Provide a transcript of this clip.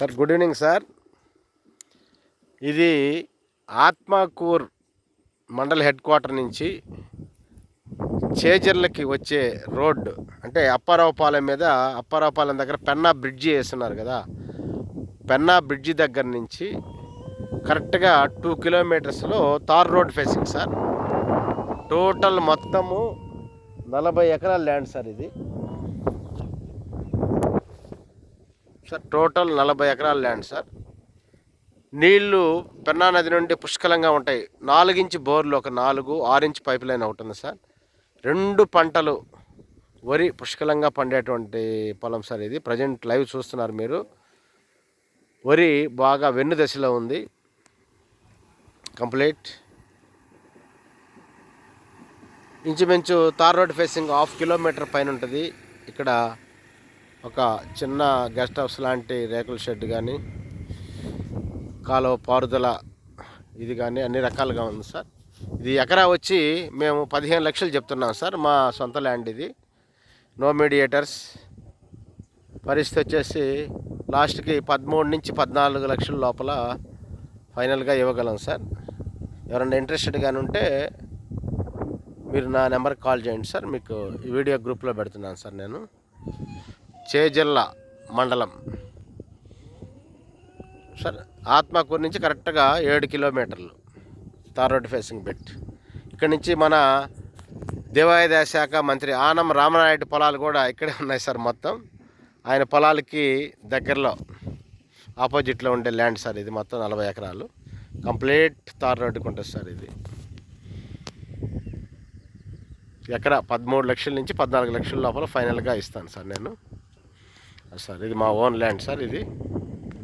Sir good evening sir. ఇది Atmakur mandal head quarter నుంచి చేజర్లకి వచ్చే రోడ్డు, అంటే అప్పారావుపాలెం మీద అప్పారావుపాలెం దగ్గర పెన్నా బ్రిడ్జి వేస్తున్నారు కదా, పెన్నా బ్రిడ్జి దగ్గర నుంచి కరెక్ట్గా 2 కిలోమీటర్స్లో tar road facing sir. Total మొత్తము 40 ఎకరాల ల్యాండ్ సార్ ఇది సార్. టోటల్ 40 ఎకరాల ల్యాండ్ సార్. నీళ్లు పెన్నా నది నుండి పుష్కలంగా ఉంటాయి. 4 ఇంచ్ బోర్లు, ఒక 4-6 ఇంచ్ పైప్ లైన్ ఒకటి ఉంది సార్. 2 పంటలు వరి పుష్కలంగా పండేటువంటి పొలం సార్ ఇది. ప్రజెంట్ లైవ్ చూస్తున్నారు మీరు. వరి బాగా వెన్ను దశలో ఉంది. కంప్లీట్ ఇంచుమించు తార్ రోడ్ ఫేసింగ్ 1/2 కిలోమీటర్ పైన ఉంటుంది. ఇక్కడ ఒక చిన్న గెస్ట్ హౌస్ లాంటి రేకుల షెడ్ కానీ, కాలువ పారుదల ఇది కానీ అన్ని రకాలుగా ఉంది సార్. ఇది ఎకరా వచ్చి మేము 15 లక్షలు చెప్తున్నాం సార్. మా సొంత ల్యాండ్ ఇది, నో మీడియేటర్స్. పరిస్థితి వచ్చేసి లాస్ట్కి 13 నుంచి 14 లక్షల లోపల ఫైనల్గా ఇవ్వగలం సార్. ఎవరైనా ఇంట్రెస్టెడ్ కానీ ఉంటే మీరు నా నెంబర్కి కాల్ చేయండి సార్. మీకు ఈ వీడియో గ్రూప్లో పెడుతున్నాను సార్. నేను చేజర్ల మండలం సార్. ఆత్మకూరు నుంచి కరెక్ట్గా 7 కిలోమీటర్లు తార్ రోడ్ ఫేసింగ్ బెట్. ఇక్కడ నుంచి మన దేవాదాయ శాఖ మంత్రి ఆనం రామనాయుడు పొలాలు కూడా ఇక్కడే ఉన్నాయి సార్. మొత్తం ఆయన పొలాలకి దగ్గరలో ఆపోజిట్లో ఉండే ల్యాండ్ సార్ ఇది. మొత్తం 40 ఎకరాలు కంప్లీట్ తార్ రోడ్డుకు ఉంటుంది సార్. ఇది ఎకరా 13 లక్షల నుంచి 14 లక్షల లోపల ఫైనల్గా ఇస్తాను సార్ నేను సార్. ఇది మా ఓన్ ల్యాండ్ సార్ ఇది.